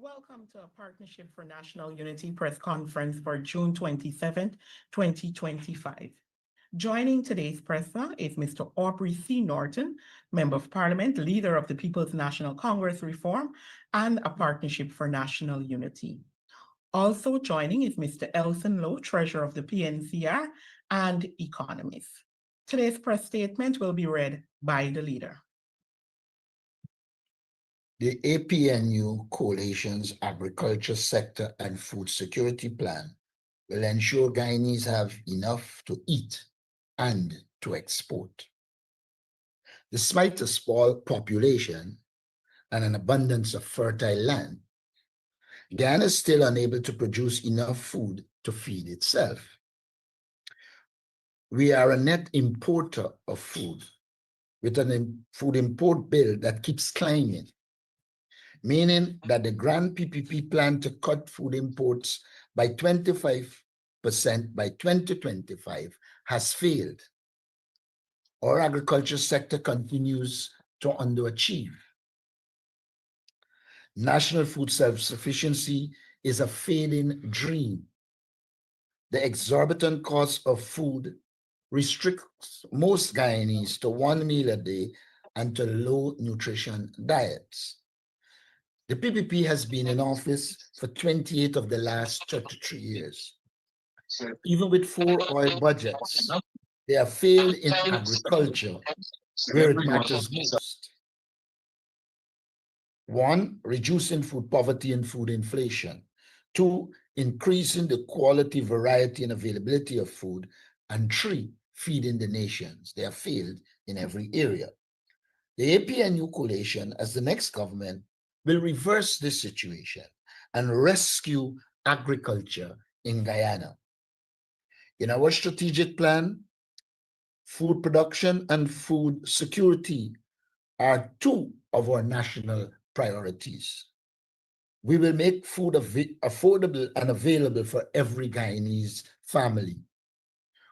Welcome to a Partnership for National Unity press conference for June 27th, 2025. Joining today's presser is Mr. Aubrey C. Norton, Member of Parliament, leader of the People's National Congress Reform and a Partnership for National Unity. Also joining is Mr. Elson Lowe, Treasurer of the PNCR and economist. Today's press statement will be read by the leader. The APNU Coalition's Agriculture Sector and Food Security Plan will ensure Guyanese have enough to eat and to export. Despite a small population and an abundance of fertile land, Guyana is still unable to produce enough food to feed itself. We are a net importer of food, with a food import bill that keeps climbing, meaning that the Grand PPP plan to cut food imports by 25% by 2025 has failed. Our agriculture sector continues to underachieve. National food self-sufficiency is a fading dream. The exorbitant cost of food restricts most Guyanese to one meal a day and to low nutrition diets. The PPP has been in office for 28 of the last 33 years. Even with 4 oil budgets, they have failed in agriculture, where it matters most. 1, reducing food poverty and food inflation. 2, increasing the quality, variety, and availability of food. And 3, feeding the nations. They have failed in every area. The APNU Coalition, as the next government, will reverse this situation and rescue agriculture in Guyana. In our strategic plan, food production and food security are 2 of our national priorities. We will make food affordable and available for every Guyanese family.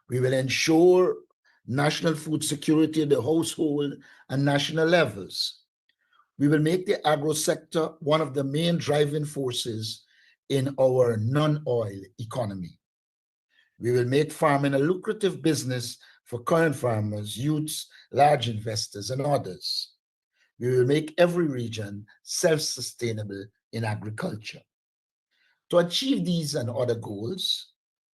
We will ensure national food security at the household and national levels. We will make the agro sector one of the main driving forces in our non-oil economy. We will make farming a lucrative business for current farmers, youths, large investors, and others. We will make every region self-sustainable in agriculture. To achieve these and other goals,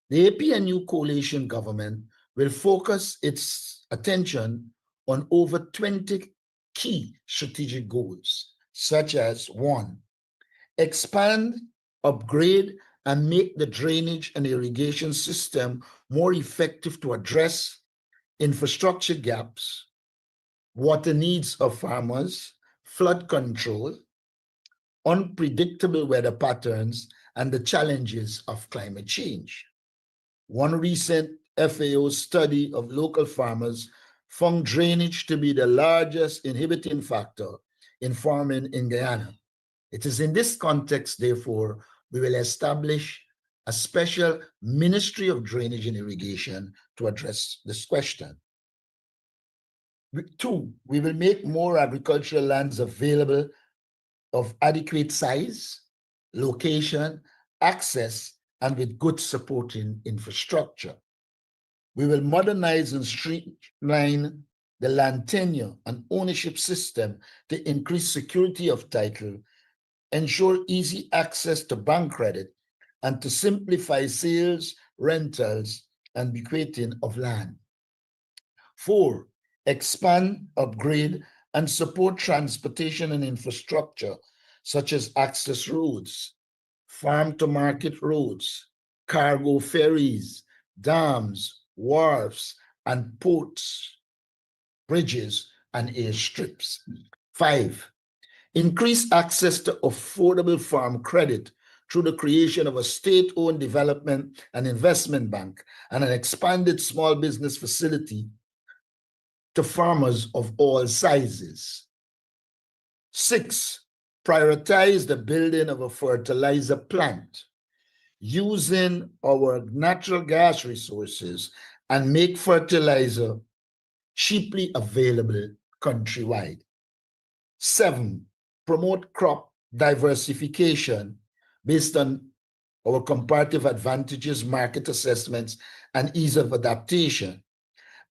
the APNU Coalition government will focus its attention on over 20 key strategic goals, such as 1, expand, upgrade, and make the drainage and irrigation system more effective to address infrastructure gaps, water needs of farmers, flood control, unpredictable weather patterns, and the challenges of climate change. One recent FAO study of local farmers found drainage to be the largest inhibiting factor in farming in Guyana. It is in this context, therefore, we will establish a special Ministry of Drainage and Irrigation to address this question. 2, we will make more agricultural lands available of adequate size, location, access, and with good supporting infrastructure. We will modernize and streamline the land tenure and ownership system to increase security of title, ensure easy access to bank credit, and to simplify sales, rentals, and bequeathing of land. 4, expand, upgrade, and support transportation and infrastructure, such as access roads, farm-to-market roads, cargo ferries, dams, wharves, and ports, bridges, and airstrips. 5, increase access to affordable farm credit through the creation of a state-owned development and investment bank and an expanded small business facility to farmers of all sizes. 6, prioritize the building of a fertilizer plant using our natural gas resources and make fertilizer cheaply available countrywide. 7, promote crop diversification based on our comparative advantages, market assessments, and ease of adaptation,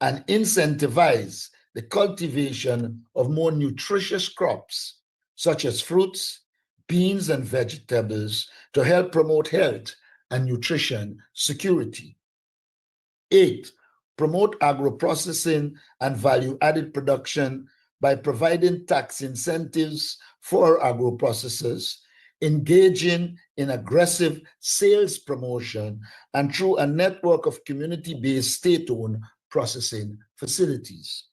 and incentivize the cultivation of more nutritious crops, such as fruits, beans, and vegetables, to help promote health and nutrition security. 8, promote agro-processing and value-added production by providing tax incentives for agro-processors, engaging in aggressive sales promotion, and through a network of community-based state-owned processing facilities.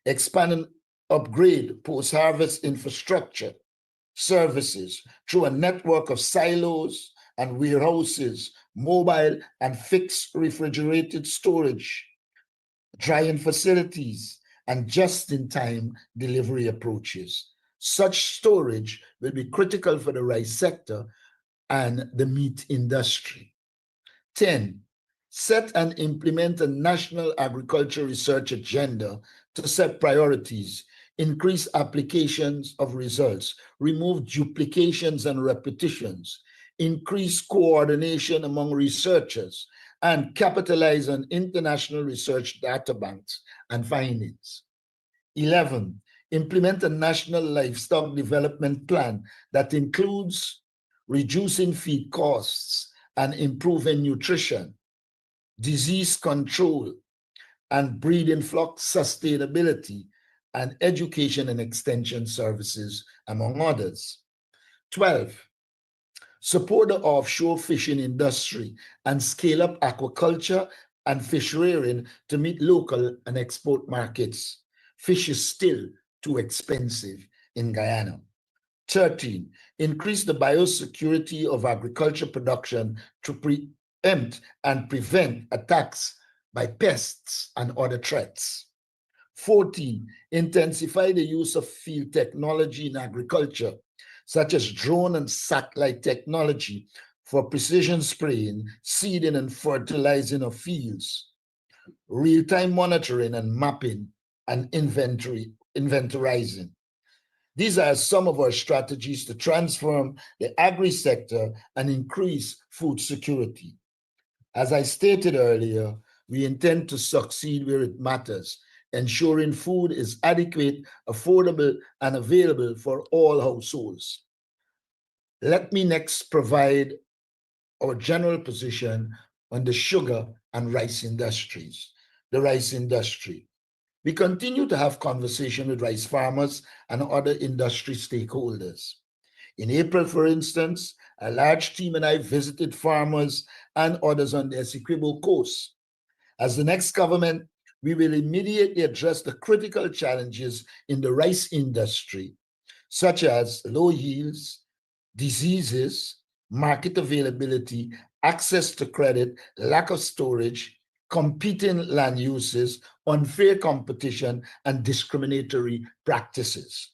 Expand and upgrade post-harvest infrastructure services through a network of silos and warehouses, mobile and fixed refrigerated storage, drying facilities, and just-in-time delivery approaches. Such storage will be critical for the rice sector and the meat industry. 10, set and implement a national agriculture research agenda to set priorities, increase applications of results, remove duplications and repetitions, increase coordination among researchers, and capitalize on international research data banks and findings. 11, implement a national livestock development plan that includes reducing feed costs and improving nutrition, disease control, and breeding flock sustainability, and education and extension services, among others. 12, support the offshore fishing industry and scale up aquaculture and fish rearing to meet local and export markets. Fish is still too expensive in Guyana. 13, increase the biosecurity of agriculture production to preempt and prevent attacks by pests and other threats. 14, intensify the use of field technology in agriculture, such as drone and satellite technology for precision spraying, seeding, and fertilizing of fields, real-time monitoring and mapping, and inventorizing. These are some of our strategies to transform the agri-sector and increase food security. As I stated earlier, we intend to succeed where it matters, ensuring food is adequate, affordable, and available for all households. Let me next provide our general position on the sugar and rice industries. The rice industry. We continue to have conversation with rice farmers and other industry stakeholders. In April, for instance, a large team and I visited farmers and others on the Essequibo coast. As the next government, we will immediately address the critical challenges in the rice industry, such as low yields, diseases, market availability, access to credit, lack of storage, competing land uses, unfair competition, and discriminatory practices.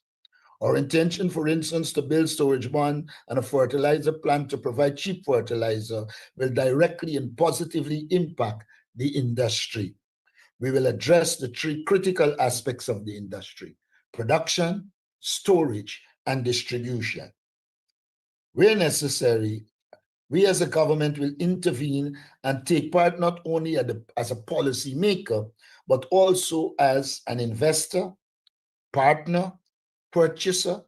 Our intention, for instance, to build storage barn and a fertilizer plant to provide cheap fertilizer will directly and positively impact the industry. We will address the 3 critical aspects of the industry: production, storage, and distribution. Where necessary, we as a government will intervene and take part not only as a policy maker, but also as an investor, partner, purchaser,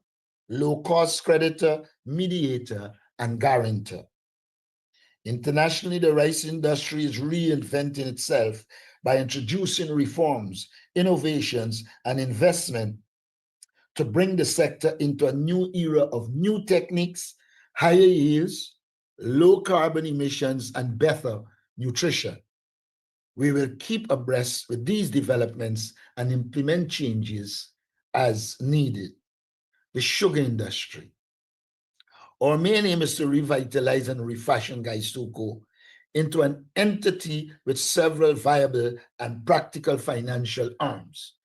low-cost creditor, mediator, and guarantor. Internationally, the rice industry is reinventing itself by introducing reforms, innovations, and investment to bring the sector into a new era of new techniques, higher yields, low carbon emissions, and better nutrition. We will keep abreast with these developments and implement changes as needed. The sugar industry. Our main aim is to revitalize and refashion Gaisuco into an entity with several viable and practical financial arms,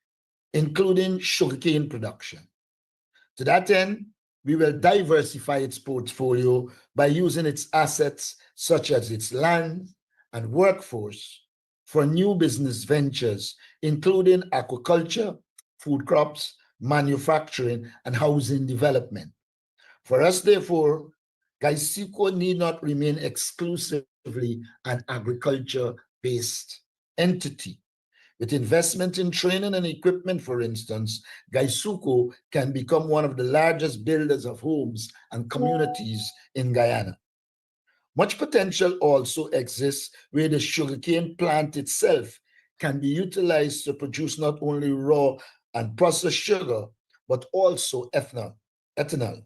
including sugarcane production. To that end, we will diversify its portfolio by using its assets, such as its land and workforce, for new business ventures, including aquaculture, food crops, manufacturing, and housing development. For us, therefore, Gaisuco need not remain exclusively an agriculture-based entity. With investment in training and equipment, for instance, Gaisuco can become one of the largest builders of homes and communities in Guyana. Much potential also exists where the sugarcane plant itself can be utilized to produce not only raw and processed sugar, but also ethanol,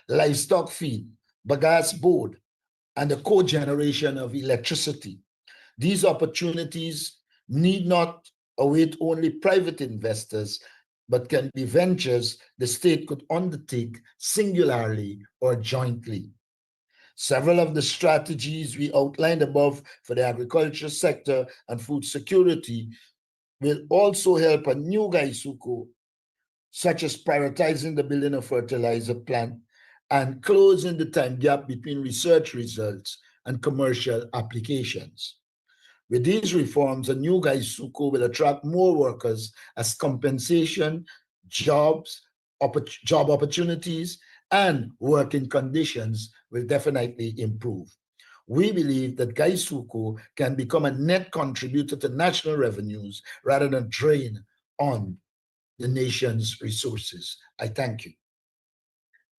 livestock feed, bagasse board, and the cogeneration of electricity. These opportunities need not await only private investors, but can be ventures the state could undertake singularly or jointly. Several of the strategies we outlined above for the agriculture sector and food security will also help a new Gaisuco, such as prioritizing the building of fertilizer plant and closing the time gap between research results and commercial applications. With these reforms, a new Gaisuco will attract more workers as compensation, job opportunities, and working conditions will definitely improve. We believe that Gaisuco can become a net contributor to national revenues rather than drain on the nation's resources. I thank you.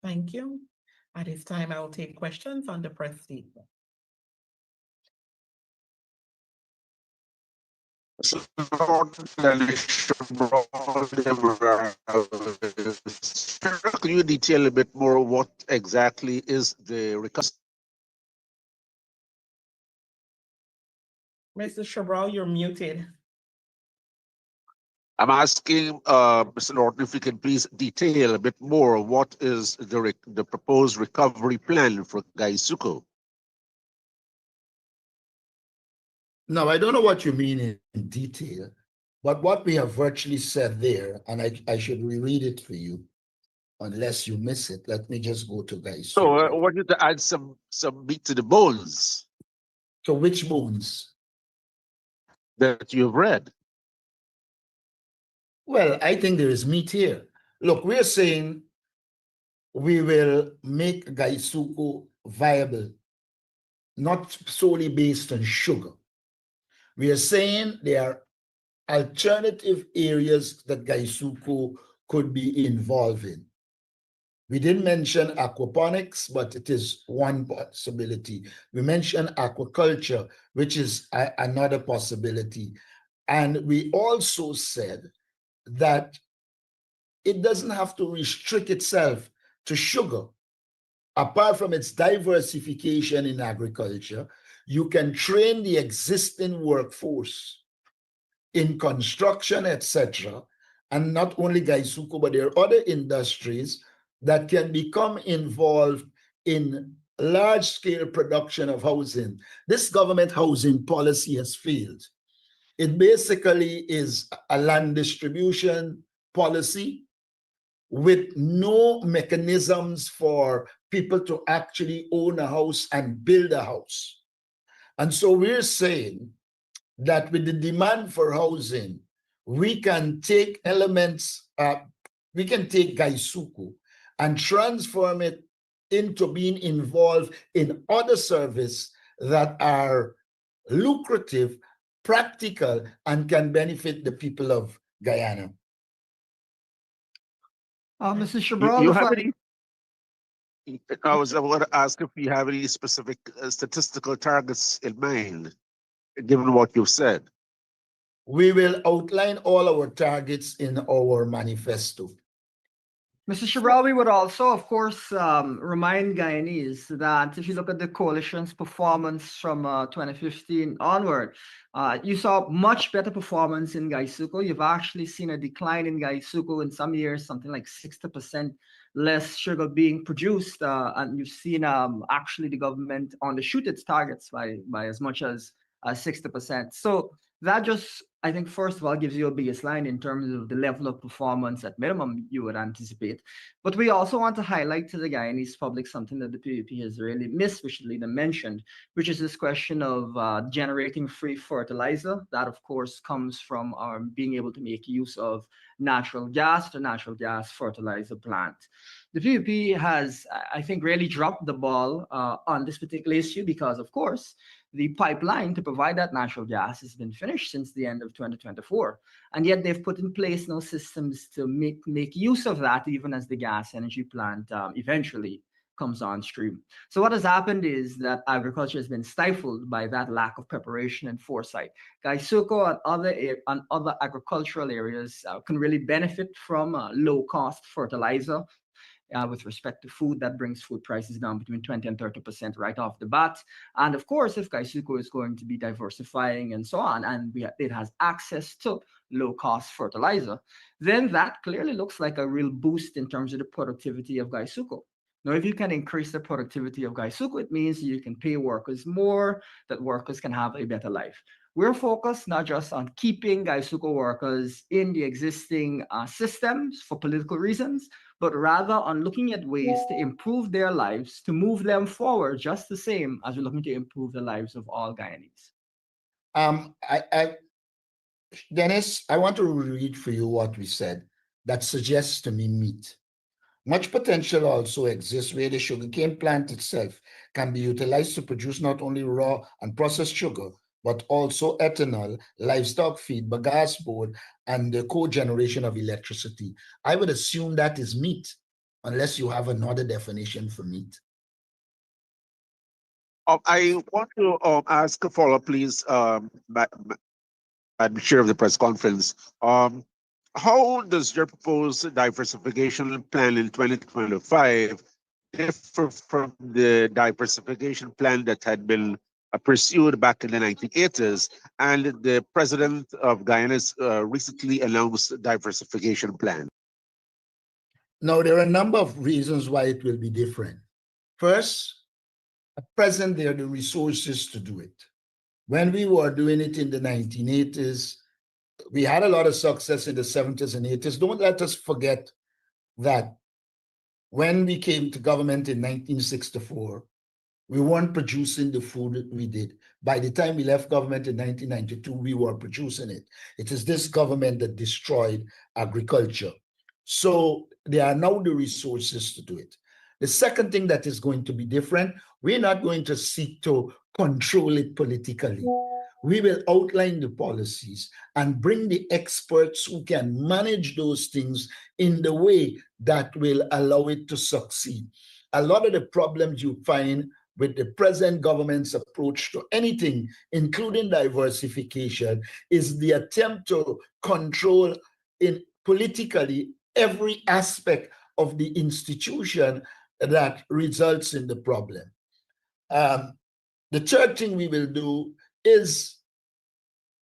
Thank you. At this time, I will take questions on the press statement. Can you detail a bit more what exactly is the recovery? Mr. Cabral, you're muted. I'm asking Mr. Norton if you can please detail a bit more what is the proposed recovery plan for Gaisuco. No, I don't know what you mean in detail, but what we have virtually said there, and I should reread it for you, unless you miss it. Let me just go to Gaisuco. So I want you to add some meat to the bones. So which bones? That you've read. Well, I think there is meat here. Look, we're saying we will make Gaisuco viable, not solely based on sugar. We are saying there are alternative areas that Gaisuco could be involved in. We didn't mention aquaponics, but it is one possibility. We mentioned aquaculture, which is another possibility. And we also said that it doesn't have to restrict itself to sugar. Apart from its diversification in agriculture, you can train the existing workforce in construction, etc. And not only Gaisuco, but there are other industries that can become involved in large-scale production of housing. This government housing policy has failed. It basically is a land distribution policy with no mechanisms for people to actually own a house and build a house. And so we're saying that with the demand for housing, we can take elements, we can take Gaisuco and transform it into being involved in other services that are lucrative, practical, and can benefit the people of Guyana. Mr. Cabral, I was going to ask if you have any specific statistical targets in mind, given what you've said. We will outline all our targets in our manifesto. Mr. Cabral, we would also, of course, remind Guyanese that if you look at the coalition's performance from 2015 onward, you saw much better performance in Gaisuco. You've actually seen a decline in Gaisuco in some years, something like 60% less sugar being produced. And you've seen actually the government undershoot its targets by as much as 60%. So that just, I think, first of all, gives you a baseline in terms of the level of performance at minimum you would anticipate. But we also want to highlight to the Guyanese public something that the PVP has really missed, which Lena mentioned, which is this question of generating free fertilizer. That, of course, comes from being able to make use of natural gas, the natural gas fertilizer plant. The PVP has, I think, really dropped the ball on this particular issue because, of course, the pipeline to provide that natural gas has been finished since the end of 2024. And yet they've put in place no systems to make use of that, even as the gas energy plant eventually comes on stream. So what has happened is that agriculture has been stifled by that lack of preparation and foresight. Gaisuko and other agricultural areas can really benefit from low-cost fertilizer with respect to food that brings food prices down between 20 and 30% right off the bat. And of course, if Gaisuko is going to be diversifying and so on, and it has access to low-cost fertilizer, then that clearly looks like a real boost in terms of the productivity of Gaisuko. Now, if you can increase the productivity of Gaisuko, it means you can pay workers more, that workers can have a better life. We're focused not just on keeping Gaisuko workers in the existing systems for political reasons, but rather on looking at ways to improve their lives, to move them forward just the same as we're looking to improve the lives of all Guyanese. Dennis, I want to read for you what we said that suggests to me meat. Much potential also exists where the sugarcane plant itself can be utilized to produce not only raw and processed sugar, but also ethanol, livestock feed, bagasse board, and the cogeneration of electricity. I would assume that is meat, unless you have another definition for meat. I want to ask a follow-up, please, Madam Chair of the press conference. How does your proposed diversification plan in 2025 differ from the diversification plan that had been pursued back in the 1980s, and the president of Guyana's recently announced diversification plan? Now, there are a number of reasons why it will be different. First, at present, there are the resources to do it. When we were doing it in the 1980s, we had a lot of success in the 70s and 80s. Don't let us forget that when we came to government in 1964, we weren't producing the food that we did. By the time we left government in 1992, we were producing it. It is this government that destroyed agriculture. So there are now the resources to do it. The second thing that is going to be different, we're not going to seek to control it politically. We will outline the policies and bring the experts who can manage those things in the way that will allow it to succeed. A lot of the problems you find with the present government's approach to anything, including diversification, is the attempt to control politically every aspect of the institution that results in the problem. The third thing we will do is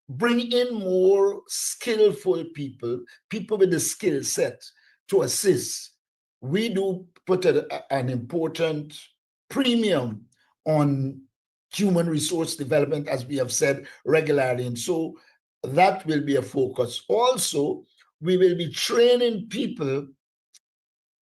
bring in more skillful people with the skill set to assist. We do put an important premium on human resource development, as we have said regularly, and so that will be a focus. Also, we will be training people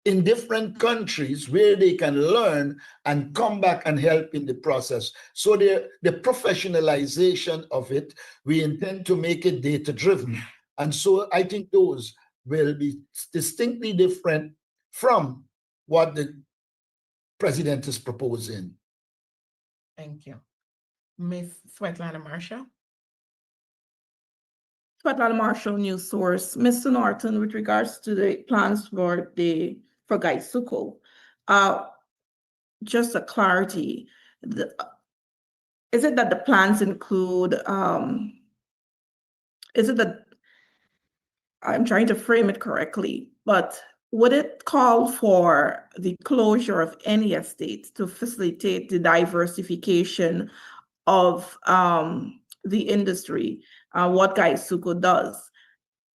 in different countries where they can learn and come back and help in the process. So the professionalization of it, we intend to make it data-driven. And so I think those will be distinctly different from what the president is proposing. Thank you. Ms. Svetlana Marshall. Svetlana Marshall, News Source. Mr. Norton, with regards to the plans for Gaisuko, just a clarity, is it that the plans include, is it that, I'm trying to frame it correctly, but would it call for the closure of any estates to facilitate the diversification of the industry, what Gaisuko does?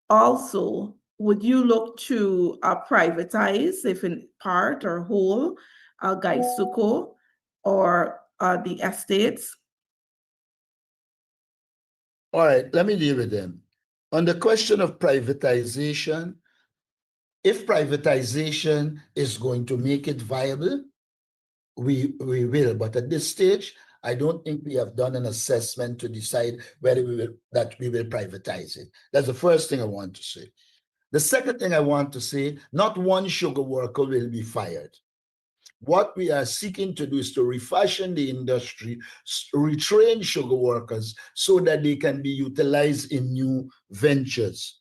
Also, would you look to privatize, if in part or whole, Gaisuko or the estates? All right, let me deal with them. On the question of privatization, if privatization is going to make it viable, we will. But at this stage, I don't think we have done an assessment to decide whether we will privatize it. That's the first thing I want to say. The second thing I want to say, not one sugar worker will be fired. What we are seeking to do is to refashion the industry, retrain sugar workers so that they can be utilized in new ventures.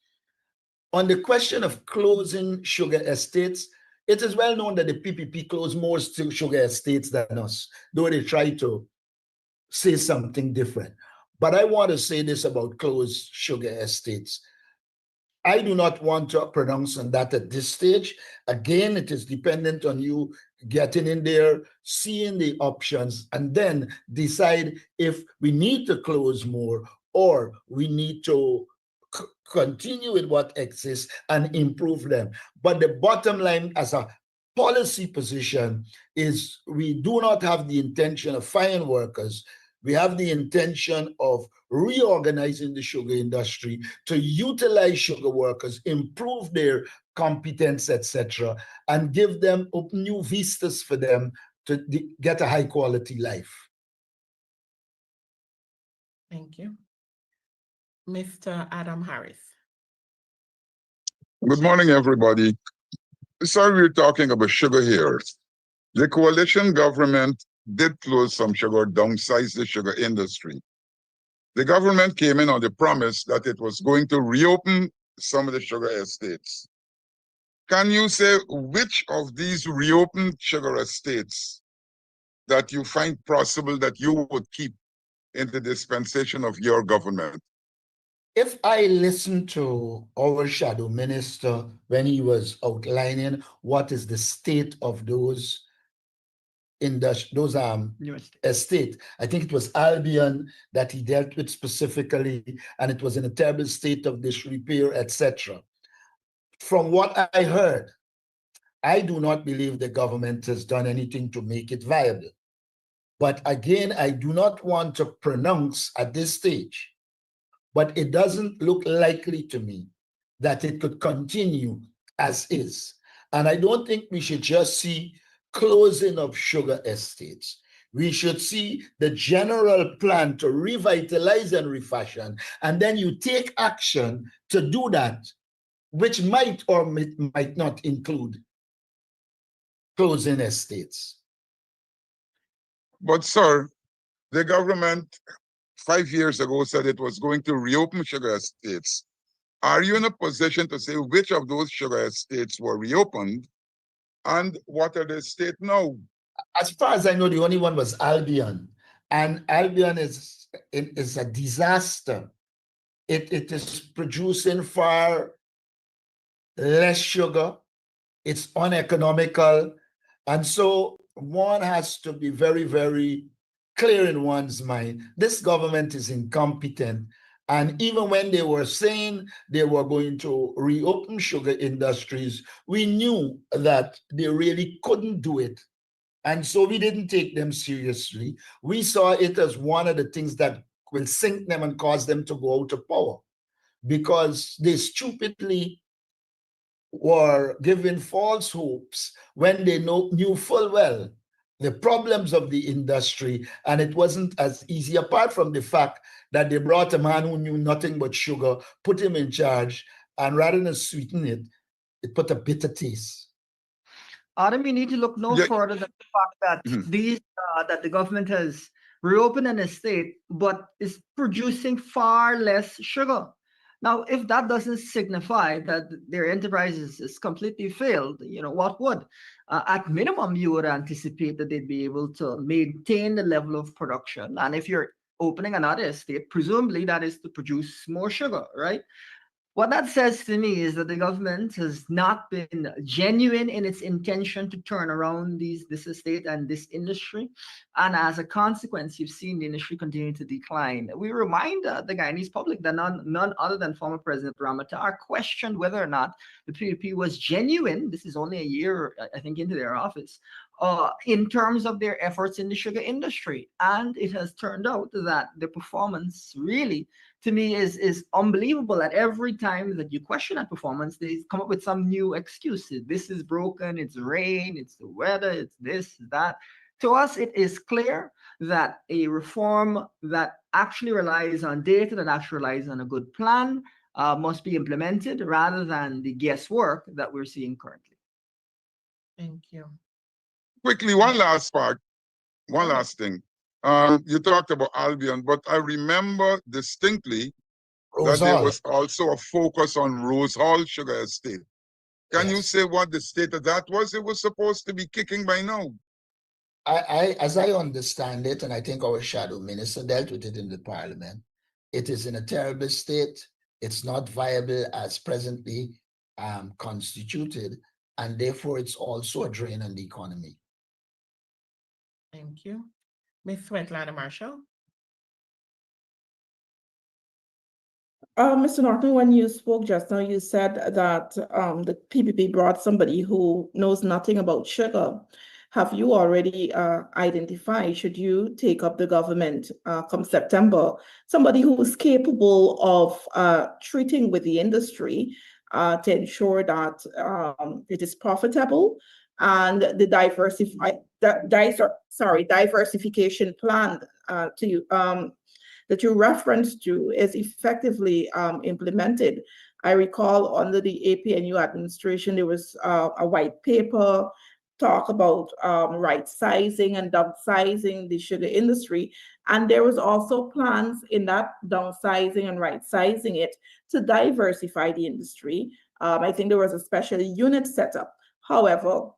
On the question of closing sugar estates, it is well known that the PPP closed more sugar estates than us, though they try to say something different. But I want to say this about closed sugar estates. I do not want to pronounce on that at this stage. Again, it is dependent on you getting in there, seeing the options, and then decide if we need to close more or we need to continue with what exists and improve them. But the bottom line as a policy position is we do not have the intention of firing workers. We have the intention of reorganizing the sugar industry to utilize sugar workers, improve their competence, etc., and give them new vistas for them to get a high quality life. Thank you. Mr. Adam Harris. Good morning, everybody. Sorry, we're talking about sugar here. The coalition government did close some sugar, downsize the sugar industry. The government came in on the promise that it was going to reopen some of the sugar estates. Can you say which of these reopened sugar estates that you find possible that you would keep in the dispensation of your government? If I listen to our shadow minister when he was outlining what is the state of those estate, I think it was Albion that he dealt with specifically, and it was in a terrible state of disrepair, etc. From what I heard, I do not believe the government has done anything to make it viable. But again, I do not want to pronounce at this stage, but it doesn't look likely to me that it could continue as is. And I don't think we should just see closing of sugar estates. We should see the general plan to revitalize and refashion, and then you take action to do that, which might or might not include closing estates. But sir, the government 5 years ago said it was going to reopen sugar estates. Are you in a position to say which of those sugar estates were reopened and what are the state now? As far as I know, the only one was Albion, and Albion is a disaster. It is producing far less sugar. It's uneconomical, and so one has to be very, very clear in one's mind. This government is incompetent. And even when they were saying they were going to reopen sugar industries, we knew that they really couldn't do it. And so we didn't take them seriously. We saw it as one of the things that will sink them and cause them to go out of power, because they stupidly were given false hopes when they knew full well the problems of the industry, and it wasn't as easy, apart from the fact that they brought a man who knew nothing but sugar, put him in charge, and rather than sweeten it, it put a bitter taste. Adam, you need to look no further than the fact that that the government has reopened an estate, but is producing far less sugar. Now, if that doesn't signify that their enterprise is completely failed, what would? At minimum, you would anticipate that they'd be able to maintain the level of production. And if you're opening another estate, presumably that is to produce more sugar, right? What that says to me is that the government has not been genuine in its intention to turn around this estate and this industry. And as a consequence, you've seen the industry continue to decline. We remind the Guyanese public that none other than former President Ramatar questioned whether or not the PPP was genuine. This is only a year, I think, into their office, in terms of their efforts in the sugar industry. And it has turned out that the performance really to me is unbelievable that every time that you question that performance, they come up with some new excuses. This is broken, it's rain, it's the weather, it's this, that. To us, it is clear that a reform that actually relies on data, that actually relies on a good plan, must be implemented rather than the guesswork that we're seeing currently. Thank you. Quickly, one last part, one Okay. last thing. You talked about Albion, but I remember distinctly Rose that there Hall. was also a focus on Rose Hall Sugar Estate. Can you Yes. say what the state of that was? It was supposed to be kicking by now. As I understand it, and I think our shadow minister dealt with it in the parliament, it is in a terrible state. It's not viable as presently constituted, and therefore it's also a drain on the economy. Thank you. Ms. Svetlana Marshall? Mr. Norton, when you spoke just now, you said that the PPP brought somebody who knows nothing about sugar. Have you already identified, should you take up the government come September, somebody who is capable of treating with the industry to ensure that it is profitable and the diversification plan that you referenced to is effectively implemented? I recall under the APNU administration, there was a white paper talk about right sizing and downsizing the sugar industry. And there was also plans in that downsizing and right sizing it to diversify the industry. I think there was a special unit set up. However,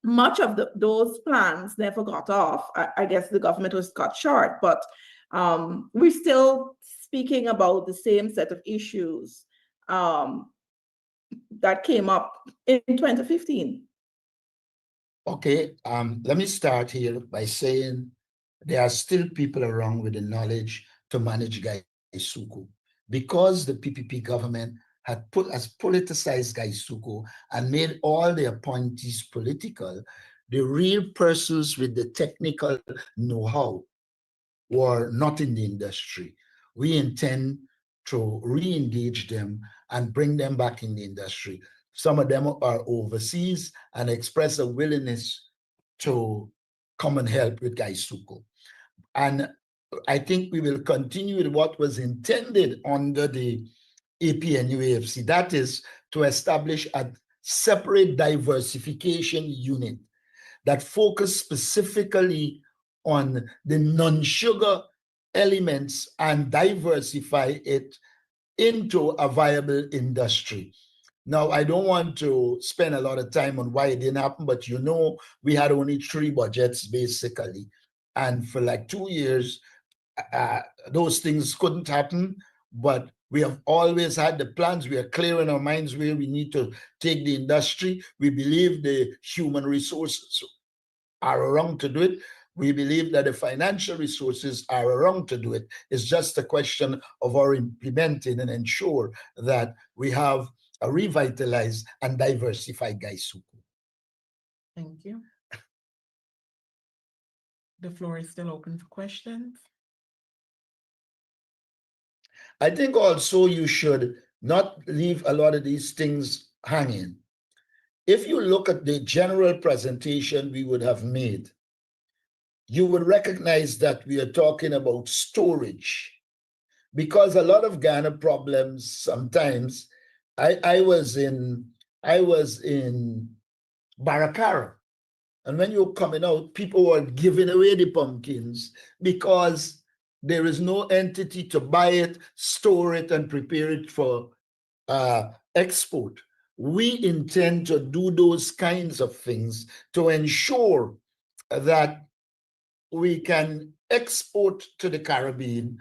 much of those plans never got off. I guess the government was cut short, but we're still speaking about the same set of issues that came up in 2015. Okay, let me start here by saying there are still people around with the knowledge to manage Gaisuku. Because the PPP government has politicized Gaisuku and made all the appointees political, the real persons with the technical know-how were not in the industry. We intend to re-engage them and bring them back in the industry. Some of them are overseas and express a willingness to come and help with Gaisuku. And I think we will continue with what was intended under the APNUAFC, that is to establish a separate diversification unit that focus specifically on the non-sugar elements and diversify it into a viable industry. Now, I don't want to spend a lot of time on why it didn't happen, but you know, we had only 3 budgets basically. And for like 2 years, those things couldn't happen, but we have always had the plans. We are clear in our minds where we need to take the industry. We believe the human resources are around to do it. We believe that the financial resources are around to do it. It's just a question of our implementing and ensure that we have a revitalized and diversified Gaisuku. Thank you. The floor is still open for questions. I think also you should not leave a lot of these things hanging. If you look at the general presentation we would have made, you would recognize that we are talking about storage, because a lot of Ghana problems sometimes, I was in Barakara, and when you're coming out, people were giving away the pumpkins because there is no entity to buy it, store it, and prepare it for export. We intend to do those kinds of things to ensure that we can export to the Caribbean,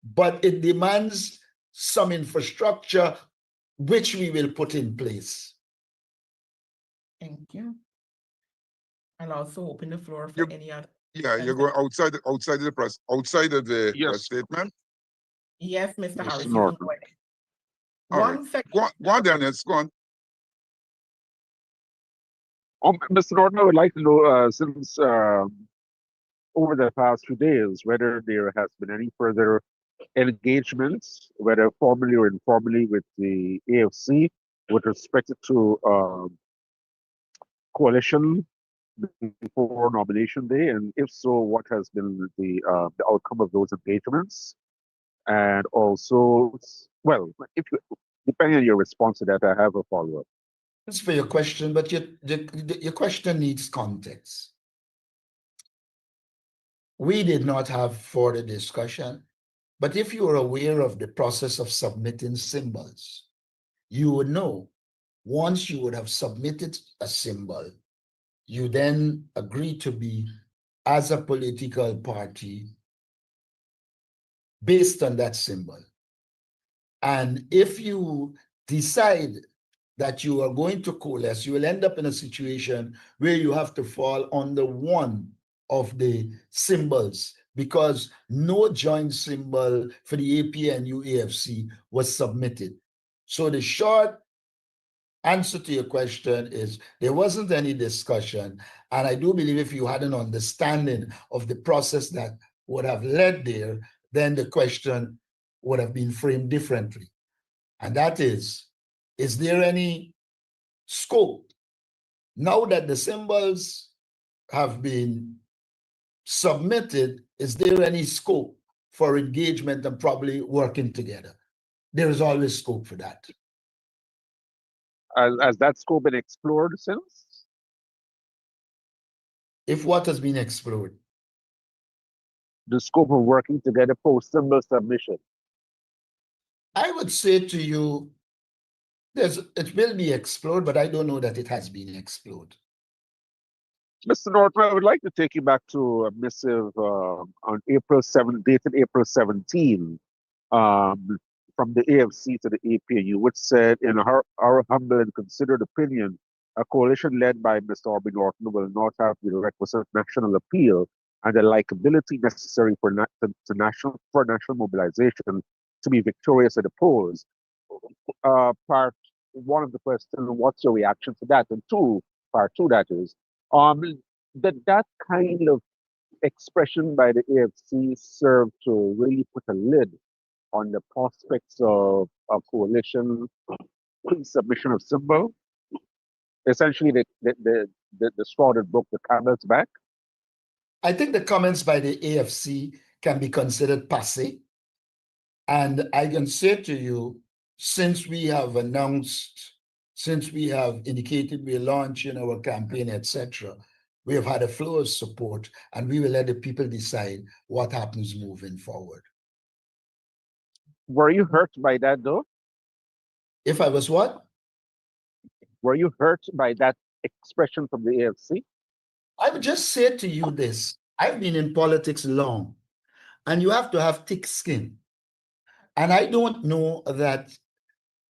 but it demands some infrastructure which we will put in place. Thank you. I'll also open the floor for You- any other. Yeah, you're going outside of the press, outside of the Yes. statement. Yes, Mr. Mr. Harris, you can Norton. go ahead. All right. One second. Go on, Dennis, go on. Mr. Norton, I would like to know, since over the past few days, whether there has been any further engagements, whether formally or informally, with the AFC with respect to coalition before nomination day, and if so, what has been the outcome of those engagements? And also, well, if you, depending on your response to that, I have a follow-up. Thanks for your question, but your question needs context. We did not have further discussion, but if you are aware of the process of submitting symbols, you would know once you would have submitted a symbol, you then agree to be as a political party based on that symbol. And if you decide that you are going to coalesce, you will end up in a situation where you have to fall under one of the symbols because no joint symbol for the APNU AFC was submitted. So the short answer to your question is there wasn't any discussion. And I do believe if you had an understanding of the process that would have led there, then the question would have been framed differently. And that is there any scope now that the symbols have been submitted? Is there any scope for engagement and probably working together? There is always scope for that. Has that scope been explored since? If what has been explored? The scope of working together post symbol submission. I would say to you, it will be explored, but I don't know that it has been explored. Mr. Norton, I would like to take you back to a missive on April 7th, dated April 17, from the AFC to the APNU, which said, in our humble and considered opinion, a coalition led by Mr. Aubrey Norton will not have the requisite national appeal and the likability necessary for national mobilization to be victorious at the polls. Part one of the question, what's your reaction to that? And part two, that is, that kind of expression by the AFC served to really put a lid on the prospects of a coalition submission of symbol. Essentially, the straw that broke the camel's back. I think the comments by the AFC can be considered passé. And I can say to you, since we have indicated we're launching our campaign, etc., we have had a flow of support, and we will let the people decide what happens moving forward. Were you hurt by that, though? If I was what? Were you hurt by that expression from the AFC? I would just say to you this. I've been in politics long, and you have to have thick skin. And I don't know that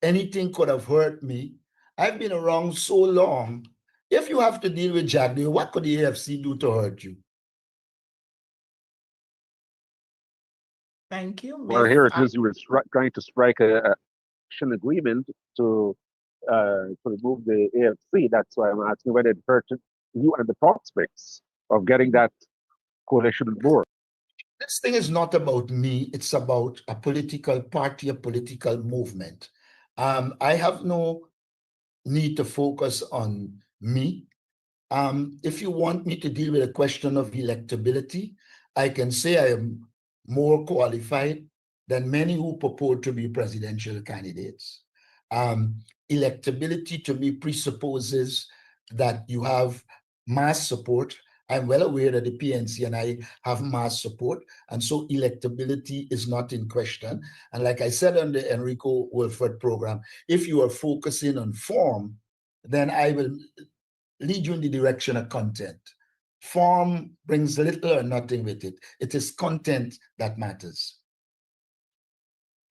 anything could have hurt me. I've been around so long. If you have to deal with Jack, what could the AFC do to hurt you? Thank you. Well, here it is. You were trying to strike an agreement to remove the AFC. That's why I'm asking whether it hurt you and the prospects of getting that coalition on board. This thing is not about me. It's about a political party, a political movement. I have no need to focus on me. If you want me to deal with a question of electability, I can say I am more qualified than many who purport to be presidential candidates. Electability to me presupposes that you have mass support. I'm well aware that the PNC and I have mass support, and so electability is not in question. And like I said on the Enrico Wilford program, if you are focusing on form, then I will lead you in the direction of content. Form brings little or nothing with it. It is content that matters.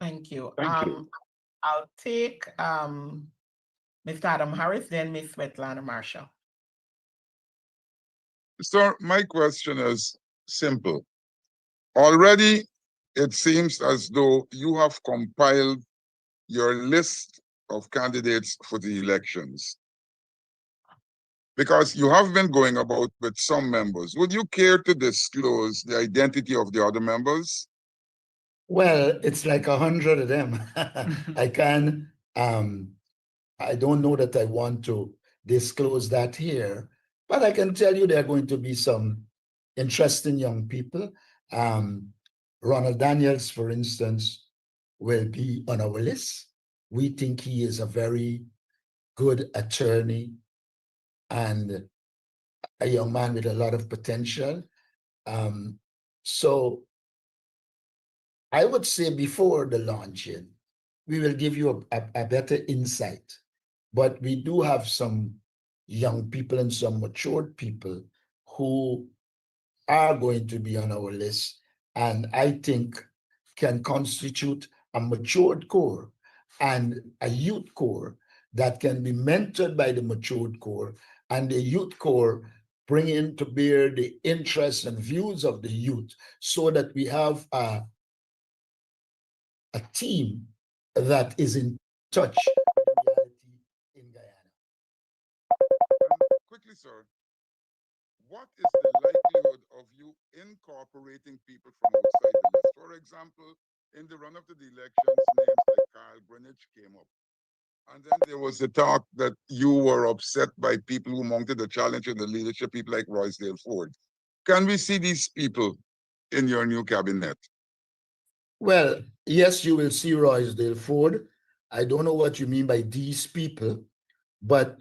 Thank you. Thank you. I'll take Mr. Adam Harris, then Ms. Svetlana Marshall. So my question is simple. Already, it seems as though you have compiled your list of candidates for the elections, because you have been going about with some members. Would you care to disclose the identity of the other members? Well, it's like 100 of them. I can, I don't know that I want to disclose that here, but I can tell you there are going to be some interesting young people. Ronald Daniels, for instance, will be on our list. We think he is a very good attorney and a young man with a lot of potential. So I would say before the launching, we will give you a better insight. But we do have some young people and some matured people who are going to be on our list, and I think can constitute a matured core and a youth core that can be mentored by the matured core, and the youth core bringing to bear the interests and views of the youth, so that we have a team that is in touch with reality in Guyana. Quickly, sir, what is the likelihood of you incorporating people from outside the list? For example, in the run up to the elections, names like Carl Greenwich came up. And then there was the talk that you were upset by people who mounted the challenge in the leadership, people like Roysdale Ford. Can we see these people in your new cabinet? Well, yes, you will see Roysdale Ford. I don't know what you mean by these people, but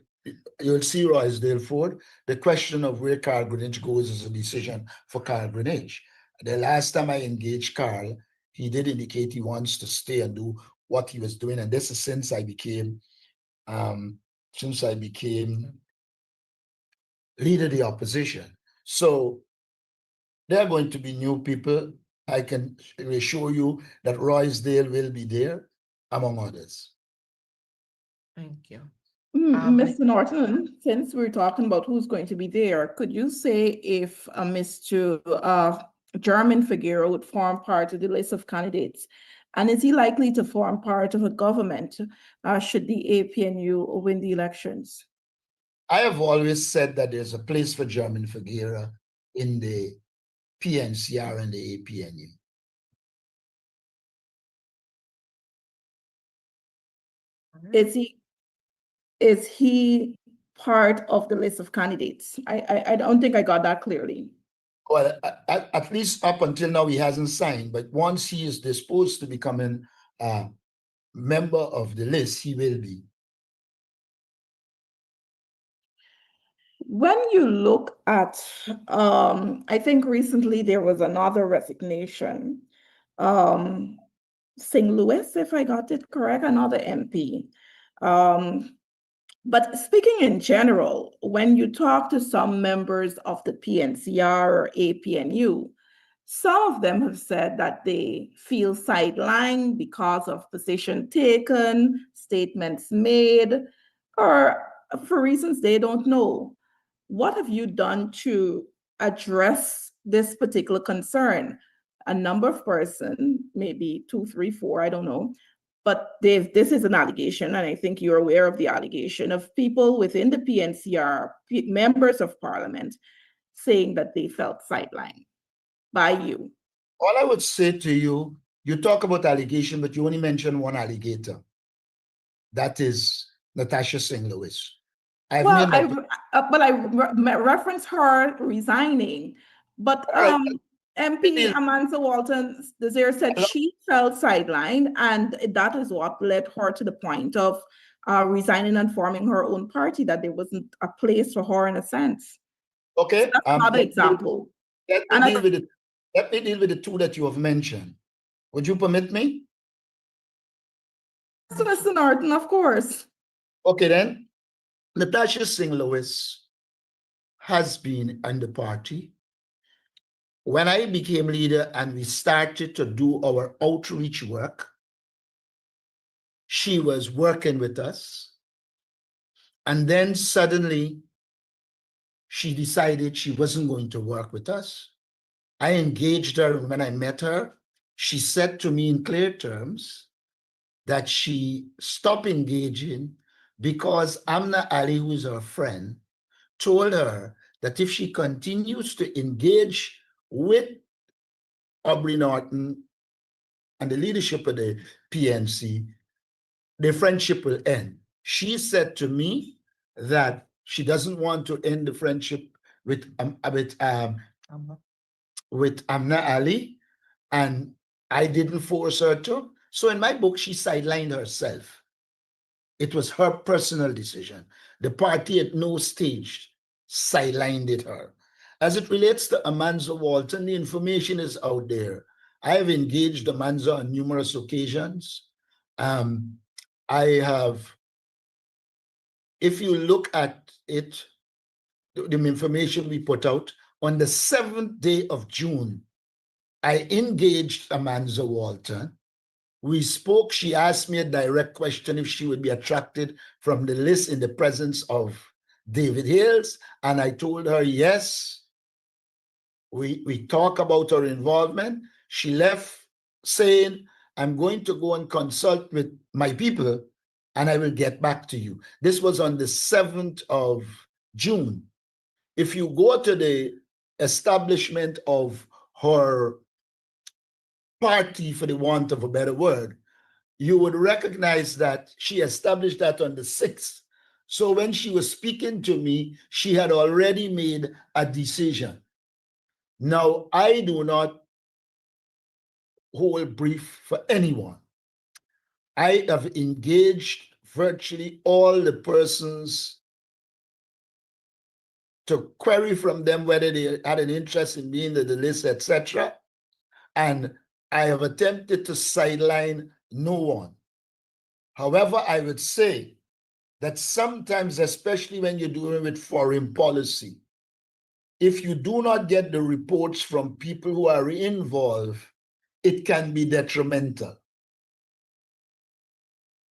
you'll see Roysdale Ford. The question of where Carl Greenwich goes is a decision for Carl Greenwich. The last time I engaged Carl, he did indicate he wants to stay and do what he was doing. And this is since I became leader of the opposition. So there are going to be new people. I can assure you that Roysdale will be there, among others. Thank you. Mr. Norton, since we're talking about who's going to be there, could you say if Mr. German Figueroa would form part of the list of candidates? And is he likely to form part of a government should the APNU win the elections? I have always said that there's a place for German Figueroa in the PNCR and the APNU. Is he part of the list of candidates? I don't think I got that clearly. Well, at least up until now, he hasn't signed, but once he is disposed to becoming a member of the list, he will be. When you look at, I think recently there was another resignation, St. Louis, if I got it correct, another MP. But speaking in general, when you talk to some members of the PNCR or APNU, some of them have said that they feel sidelined because of position taken, statements made, or for reasons they don't know. What have you done to address this particular concern? A number of persons, maybe 2, 3, 4, I don't know, but this is an allegation, and I think you're aware of the allegation of people within the PNCR, members of parliament, saying that they felt sidelined by you. All I would say to you, you talk about allegation, but you only mention one alligator. That is Natasha St. Louis. I reference her resigning, but MP Amanda Walton Desir said she felt sidelined, and that is what led her to the point of resigning and forming her own party, that there wasn't a place for her in a sense. Okay. So that's another example. Let me deal with the two that you have mentioned. Would you permit me? So, Mr. Norton, of course. Okay, then. Natasha St. Louis has been in the party. When I became leader and we started to do our outreach work, she was working with us. And then suddenly, she decided she wasn't going to work with us. I engaged her, and when I met her, she said to me in clear terms that she stopped engaging because Amna Ali, who is her friend, told her that if she continues to engage with Aubrey Norton and the leadership of the PNC, the friendship will end. She said to me that she doesn't want to end the friendship with Amna Ali, and I didn't force her to. So in my book, she sidelined herself. It was her personal decision. The party at no stage sidelined it her. As it relates to Amanzo Walton, the information is out there. I have engaged Amanzo on numerous occasions. I have, if you look at it, the information we put out, on the 7th day of June, I engaged Amanzo Walton. We spoke. She asked me a direct question if she would be attracted from the list in the presence of David Hales. And I told her yes. We talk about her involvement. She left saying, I'm going to go and consult with my people and I will get back to you. This was on the 7th of June. If you go to the establishment of her party, for the want of a better word, you would recognize that she established that on the 6th. So when she was speaking to me, she had already made a decision. Now, I do not hold brief for anyone. I have engaged virtually all the persons to query from them whether they had an interest in being in the list, etc. And I have attempted to sideline no one. However, I would say that sometimes, especially when you're dealing with foreign policy, if you do not get the reports from people who are involved, it can be detrimental.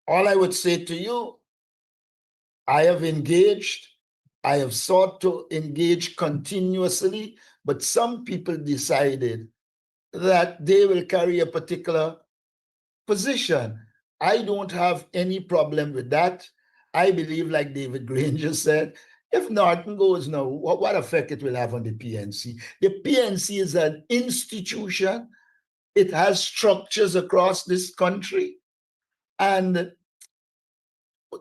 All I would say to you, I have engaged, I have sought to engage continuously, but some people decided that they will carry a particular position. I don't have any problem with that. I believe, like David Granger said, if Norton goes now, what effect it will have on the PNC? The PNC is an institution. It has structures across this country. And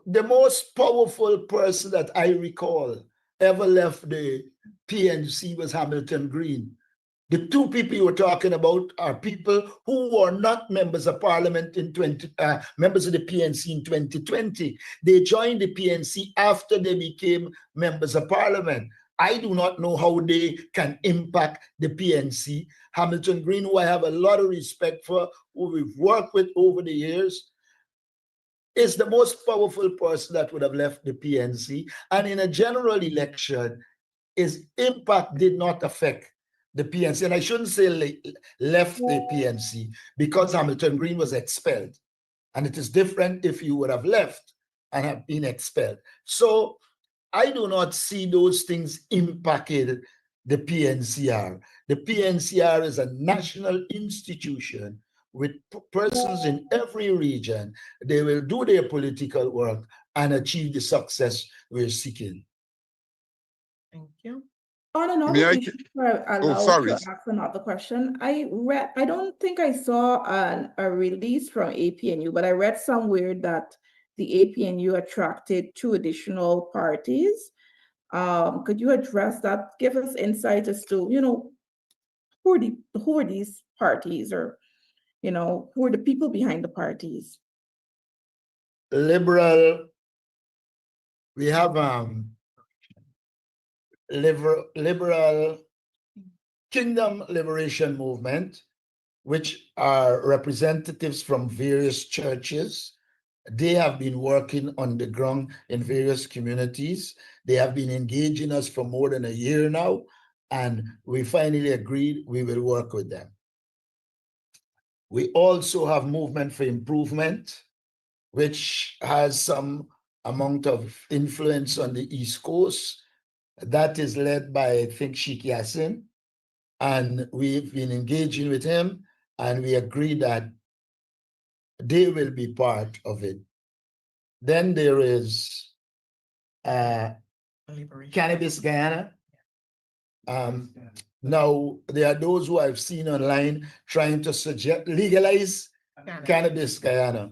the most powerful person that I recall ever left the PNC was Hamilton Green. The two people you were talking about are people who were not members of parliament members of the PNC in 2020. They joined the PNC after they became members of parliament. I do not know how they can impact the PNC. Hamilton Green, who I have a lot of respect for, who we've worked with over the years, is the most powerful person that would have left the PNC. And in a general election, his impact did not affect the PNC. And I shouldn't say left the PNC, because Hamilton Green was expelled. And it is different if you would have left and have been expelled. So I do not see those things impacted the PNCR. The PNCR is a national institution with persons in every region. They will do their political work and achieve the success we're seeking. Thank you. On May another I issue, allowed sorry. to ask another question. I don't think I saw a release from APNU, but I read somewhere that the APNU attracted 2 additional parties. Could you address that? Give us insight as to, who are these parties, or, who are the people behind the parties? Liberal, we have Liberal Kingdom Liberation Movement, which are representatives from various churches. They have been working on the ground in various communities. They have been engaging us for more than a year now, and we finally agreed we will work with them. We also have Movement for Improvement, which has some amount of influence on the East Coast. That is led by, I think, Sheikh Yassin. And we've been engaging with him, and we agreed that they will be part of it. Then there is Cannabis Guyana. Now, there are those who I've seen online trying to suggest legalize Cannabis Guyana.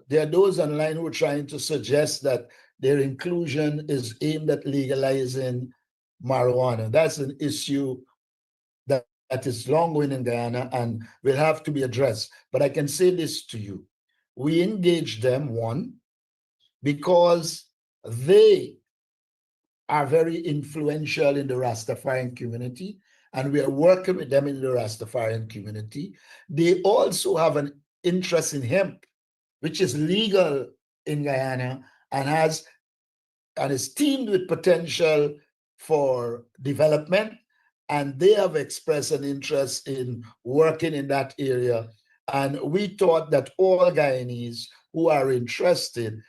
There are those online who are trying to suggest that their inclusion is aimed at legalizing marijuana. That's an issue that is long going in Guyana and will have to be addressed. But I can say this to you. We engage them, one, because they are very influential in the Rastafarian community, and we are working with them in the Rastafarian community. They also have an interest in hemp, which is legal in Guyana and is teamed with potential for development. And they have expressed an interest in working in that area. And we thought that all Guyanese who are interested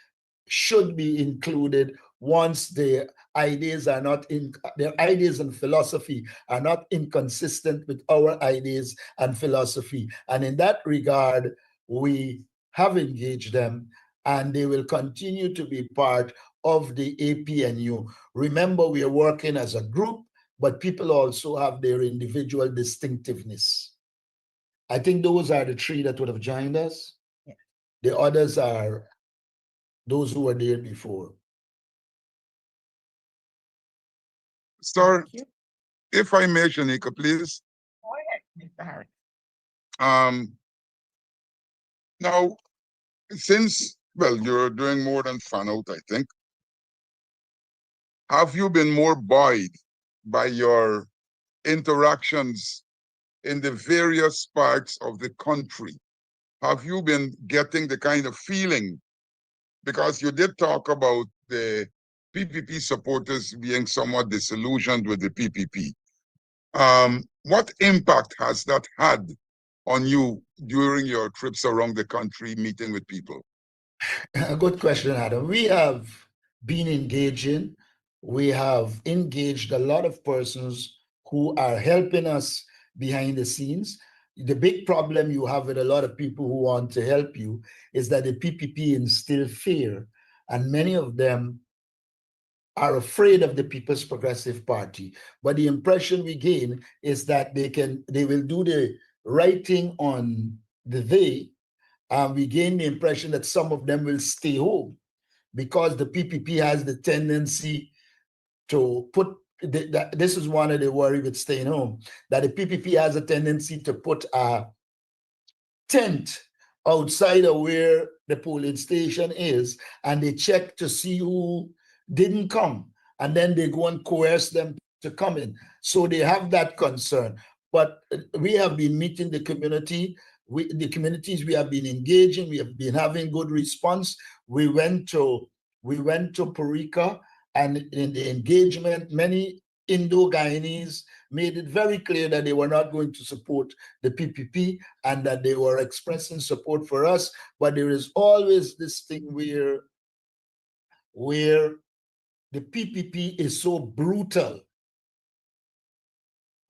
should be included once their ideas and philosophy are not inconsistent with our ideas and philosophy. And in that regard, we have engaged them, and they will continue to be part of the APNU. Remember, we are working as a group, but people also have their individual distinctiveness. I think those are the three that would have joined us. Yeah. The others are those who were there before. Sir, Thank you. if I may, Shanika, please. Go ahead, Mr. Harris. Now, since, well, you're doing more than fan out, I think. Have you been more buoyed by your interactions in the various parts of the country? Have you been getting the kind of feeling? Because you did talk about the PPP supporters being somewhat disillusioned with the PPP. What impact has that had on you during your trips around the country meeting with people? A good question, Adam. We have been engaging. We have engaged a lot of persons who are helping us behind the scenes. The big problem you have with a lot of people who want to help you is that the PPP instill fear, and many of them are afraid of the People's Progressive Party. But the impression we gain is that they will do the right thing on the day, and we gain the impression that some of them will stay home because the PPP has the tendency to put, this is one of the worry with staying home, that the PPP has a tendency to put a tent outside of where the polling station is, and they check to see who didn't come, and then they go and coerce them to come in. So they have that concern. But we have been meeting the community, the communities we have been engaging, we have been having good response. We went to Parika, and in the engagement, many Indo-Guyanese made it very clear that they were not going to support the PPP and that they were expressing support for us. But there is always this thing where the PPP is so brutal,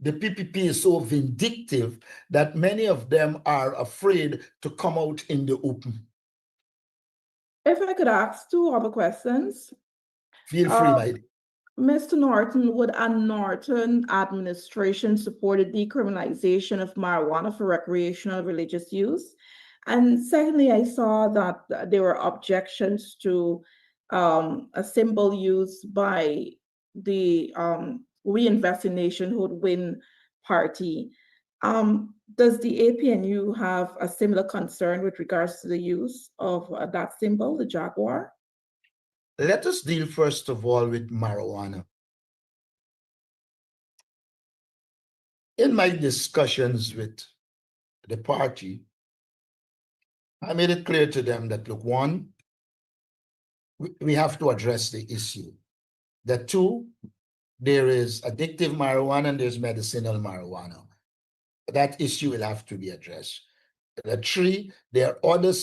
the PPP is so vindictive that many of them are afraid to come out in the open. If I could ask two other questions. Feel free, my dear. Mr. Norton, would a Norton administration support the decriminalization of marijuana for recreational religious use? And secondly, I saw that there were objections to a symbol used by the We Invest in Nationhood Win party. Does the APNU have a similar concern with regards to the use of that symbol, the jaguar? Let us deal first of all with marijuana. In my discussions with the party, I made it clear to them that, look, one, we have to address the issue. That two, there is addictive marijuana and there's medicinal marijuana. That issue will have to be addressed. That three, there are other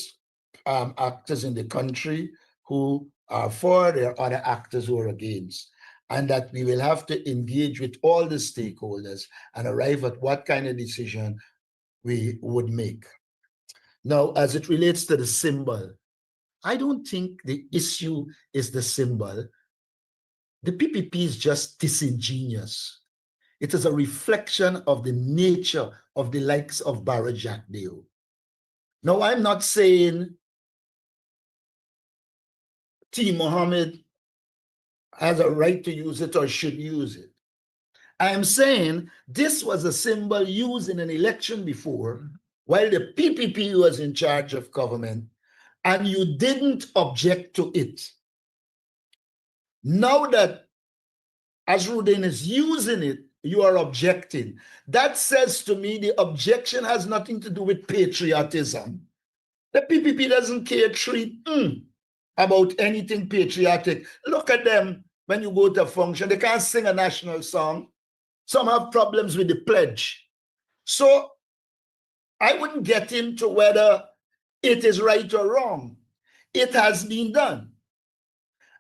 actors in the country who are for, there are other actors who are against, and that we will have to engage with all the stakeholders and arrive at what kind of decision we would make. Now, as it relates to the symbol, I don't think the issue is the symbol. The PPP is just disingenuous. It is a reflection of the nature of the likes of Barra Jack Dale. Now, I'm not saying T. Mohammed has a right to use it or should use it. I am saying this was a symbol used in an election before while the PPP was in charge of government, and you didn't object to it. Now that Azruddin is using it, you are objecting. That says to me the objection has nothing to do with patriotism. The PPP doesn't care about anything patriotic. Look at them when you go to a function. They can't sing a national song. Some have problems with the pledge. So I wouldn't get into whether it is right or wrong. It has been done.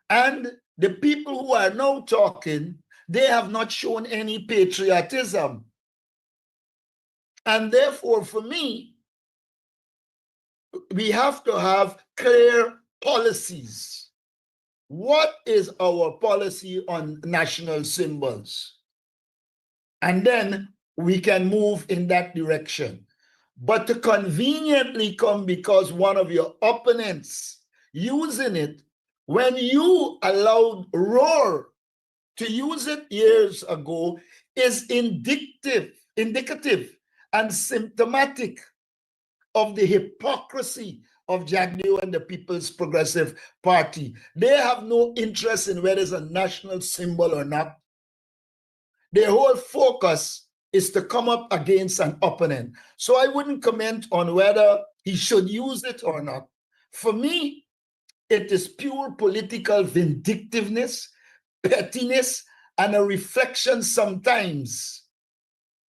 And the people who are now talking, they have not shown any patriotism. And therefore, for me, we have to have clear policies. What is our policy on national symbols? And then we can move in that direction. But to conveniently come because one of your opponents using it, when you allowed Roar to use it years ago, is indicative and symptomatic of the hypocrisy of Jagdeo and the People's Progressive Party. They have no interest in whether it's a national symbol or not. Their whole focus is to come up against an opponent. So I wouldn't comment on whether he should use it or not. For me, it is pure political vindictiveness, pettiness, and a reflection sometimes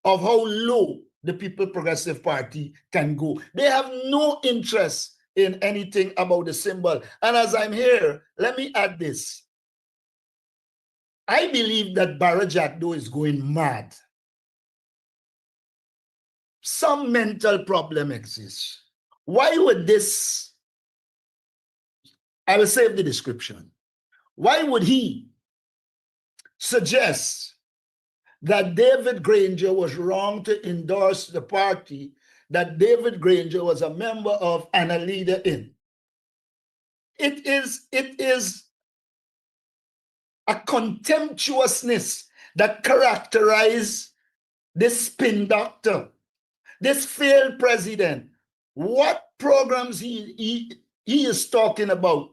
of how low the People Progressive Party can go. They have no interest in anything about the symbol. And as I'm here, let me add this. I believe that Barra Jagdeo is going mad. Some mental problem exists. Why would this, I will save the description. Why would he suggest that David Granger was wrong to endorse the party that David Granger was a member of and a leader in? It is a contemptuousness that characterizes this spin doctor, this failed president. What programs he is talking about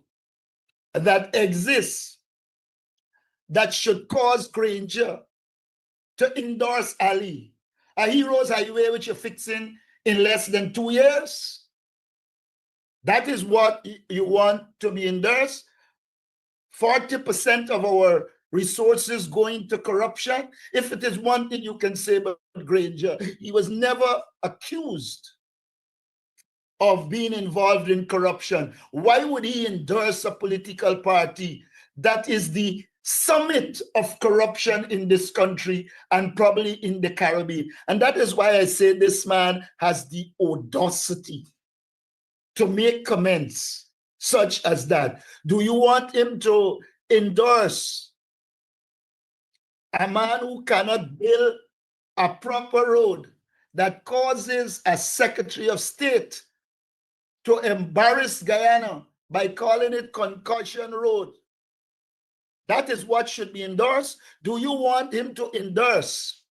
that exists that should cause Granger to endorse Ali? A Heroes Highway which you're fixing in less than 2 years? That is what you want to be endorsed? 40% of our resources going to corruption? If it is one thing you can say about Granger, he was never accused of being involved in corruption. Why would he endorse a political party that is the summit of corruption in this country and probably in the Caribbean? And that is why I say this man has the audacity to make comments such as that. Do you want him to endorse a man who cannot build a proper road that causes a Secretary of State to embarrass Guyana by calling it Concussion Road? That is what should be endorsed. Do you want him to endorse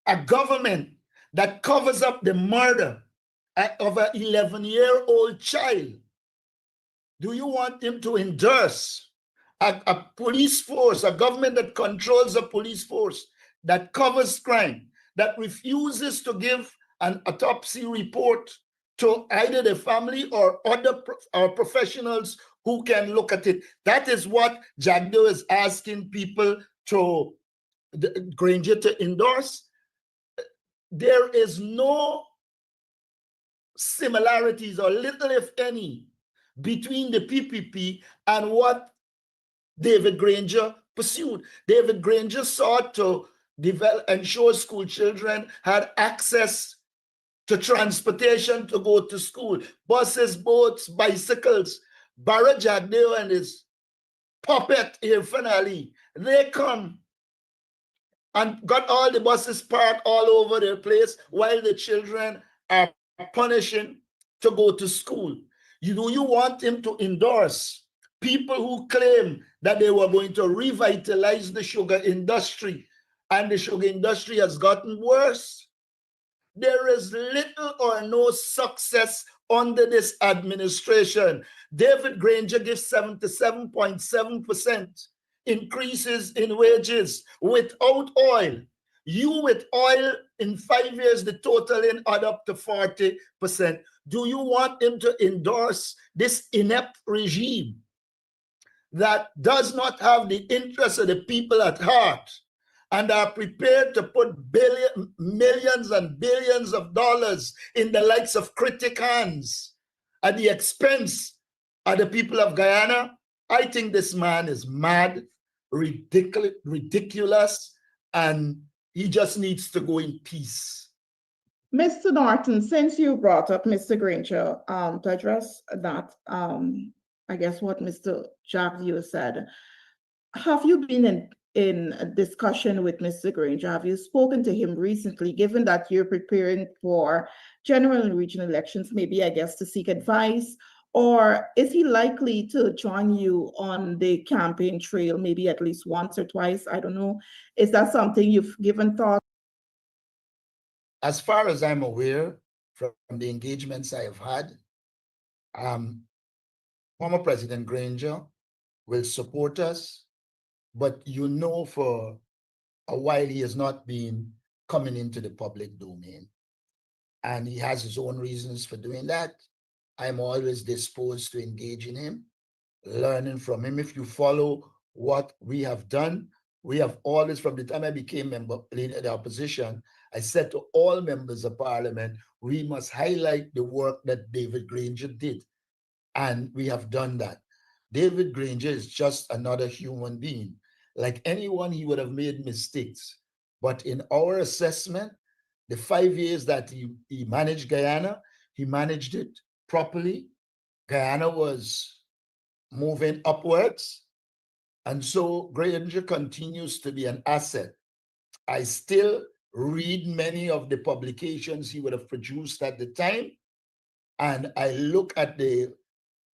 a government that covers up the murder of an 11-year-old child? Do you want him to endorse a police force, a government that controls a police force, that covers crime, that refuses to give an autopsy report to either the family or other professionals who can look at it? That is what Jagdeo is asking people to, Granger, to endorse. There is no similarities, or little if any, between the PPP and what David Granger pursued. David Granger sought to ensure school children had access to transportation to go to school, buses, boats, bicycles. Barra Jagdeo and his puppet finally, they come and got all the buses parked all over the place while the children are punishing to go to school? Do you want him to endorse people who claim that they were going to revitalize the sugar industry, and the sugar industry has gotten worse? There is little or no success under this administration. David Granger gives 77.7% increases in wages without oil. You with oil, in 5 years, the total in add up to 40%. Do you want him to endorse this inept regime that does not have the interests of the people at heart and are prepared to put millions and billions of dollars in the likes of critic hands at the expense of the people of Guyana? I think this man is mad, ridiculous, and he just needs to go in peace. Mr. Norton, since you brought up Mr. Granger, to address that, I guess what Mr. Jacques said, have you been in a discussion with Mr. Granger? Have you spoken to him recently, given that you're preparing for general and regional elections, maybe, I guess, to seek advice? Or is he likely to join you on the campaign trail, maybe at least once or twice? I don't know. Is that something you've given thought? As far as I'm aware, from the engagements I have had, former President Granger will support us, but for a while he has not been coming into the public domain. And he has his own reasons for doing that. I'm always disposed to engage in him, learning from him. If you follow what we have done, we have always, from the time I became leader of the opposition, I said to all members of parliament, we must highlight the work that David Granger did. And we have done that. David Granger is just another human being. Like anyone, he would have made mistakes. But in our assessment, the 5 years that he managed Guyana, he managed it properly. Guyana was moving upwards. And so Granger continues to be an asset. I still read many of the publications he would have produced at the time. And I look at the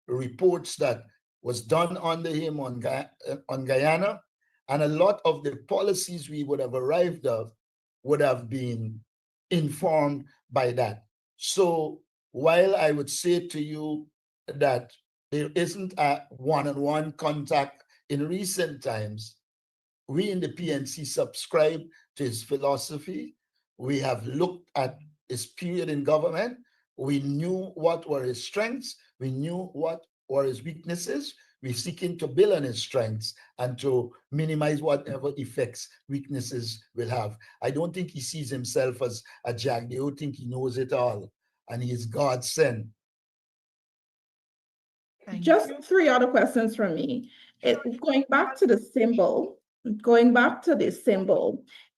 reports that was done under him on Guyana, and a lot of the policies we would have arrived at would have been informed by that. So while I would say to you that there isn't a one-on-one contact in recent times, we in the PNC subscribe to his philosophy. We have looked at his period in government. We knew what were his strengths. We knew what were his weaknesses. We're seeking to build on his strengths and to minimize whatever effects weaknesses will have. I don't think he sees himself as a jack. I don't think he knows it all. And he is God sent. Just 3 other questions from me. Going back to the symbol,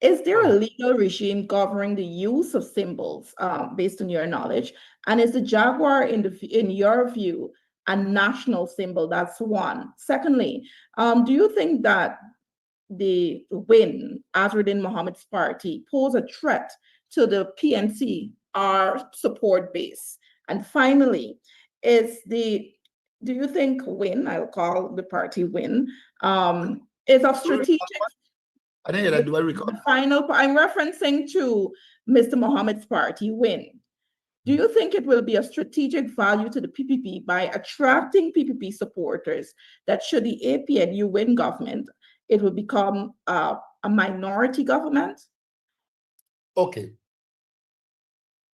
is there a legal regime governing the use of symbols, based on your knowledge? And is the jaguar, in your view, a national symbol? That's one. Secondly, do you think that the win, Azruddin Mohammed's party, pose a threat to the PNC, our support base? And finally, do you think WIN, I'll call the party WIN, is of strategic? I think that do I recall? I'm referencing to Mr. Mohammed's party WIN. Do you think it will be a strategic value to the PPP by attracting PPP supporters that should the APNU win government, it will become a minority government? Okay.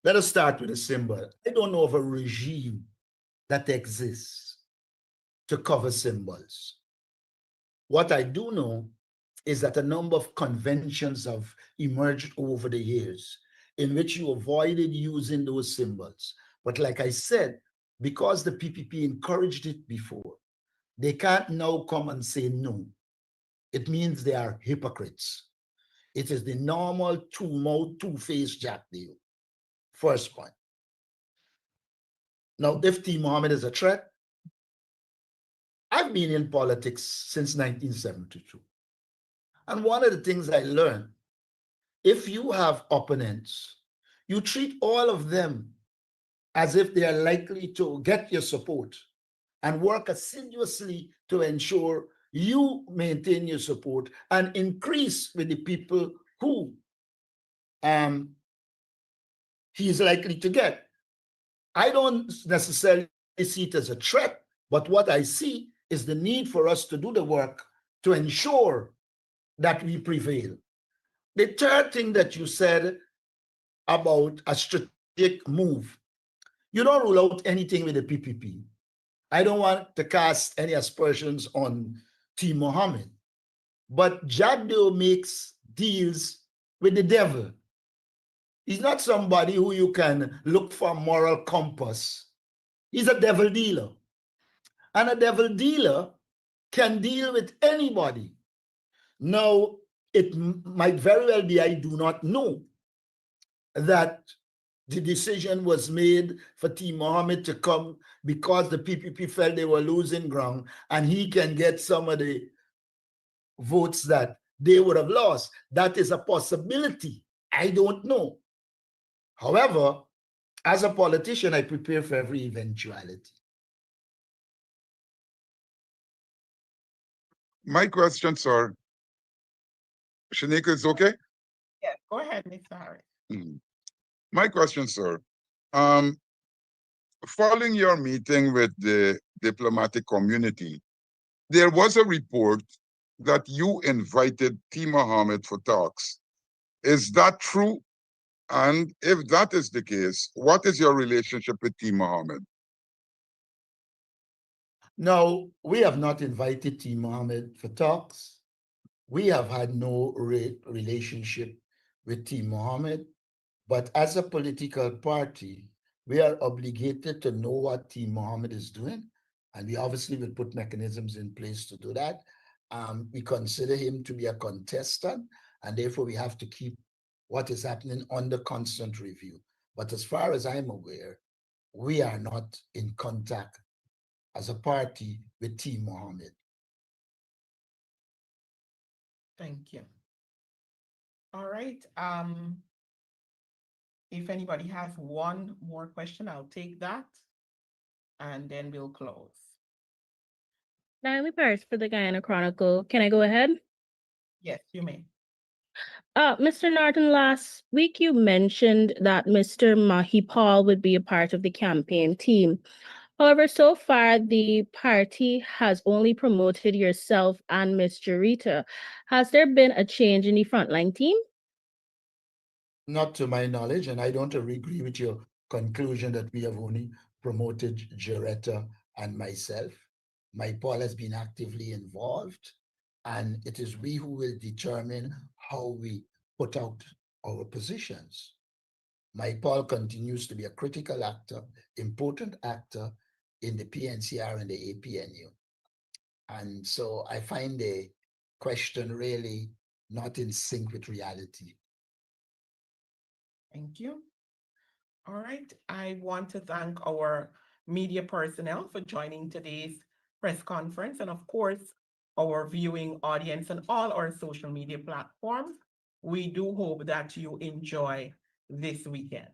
Let us start with a symbol. I don't know of a regime that exists to cover symbols. What I do know is that a number of conventions have emerged over the years in which you avoided using those symbols. But like I said, because the PPP encouraged it before, they can't now come and say no. It means they are hypocrites. It is the normal two-mouth, two-faced jack deal. First point. Now, if T. Mohammed is a threat, I've been in politics since 1972. And one of the things I learned, if you have opponents, you treat all of them as if they are likely to get your support and work assiduously to ensure you maintain your support and increase with the people who he is likely to get. I don't necessarily see it as a threat, but what I see is the need for us to do the work to ensure that we prevail. The third thing that you said about a strategic move, you don't rule out anything with the PPP. I don't want to cast any aspersions on T. Mohammed, but Jaddo makes deals with the devil. He's not somebody who you can look for a moral compass. He's a devil dealer. And a devil dealer can deal with anybody. Now, it might very well be, I do not know, that the decision was made for T. Mohammed to come because the PPP felt they were losing ground and he can get some of the votes that they would have lost. That is a possibility. I don't know. However, as a politician, I prepare for every eventuality. My question, sir. Shanika, is okay? Yes, go ahead, Mr. Harris. My question, sir. Following your meeting with the diplomatic community, there was a report that you invited T. Mohammed for talks. Is that true? And if that is the case, what is your relationship with T. Mohammed? No, we have not invited T. Mohammed for talks. We have had no relationship with T. Mohammed, but as a political party, we are obligated to know what T. Mohammed is doing, and we obviously will put mechanisms in place to do that. We consider him to be a contestant, and therefore we have to keep what is happening under constant review. But as far as I'm aware, we are not in contact as a party with T. Mohammed. Thank you. All right. If anybody has one more question, I'll take that. And then we'll close. Naomi Paris for the Guyana Chronicle. Can I go ahead? Yes, you may. Mr. Norton, last week you mentioned that Mr. Mahipal would be a part of the campaign team. However, so far the party has only promoted yourself and Ms. Jarita. Has there been a change in the frontline team? Not to my knowledge, and I don't agree with your conclusion that we have only promoted Jaretta and myself. My Paul has been actively involved, and it is we who will determine how we put out our positions. My Paul continues to be a critical actor, important actor in the PNCR and the APNU. And so I find the question really not in sync with reality. Thank you. All right. I want to thank our media personnel for joining today's press conference, and of course, our viewing audience and all our social media platforms. We do hope that you enjoy this weekend.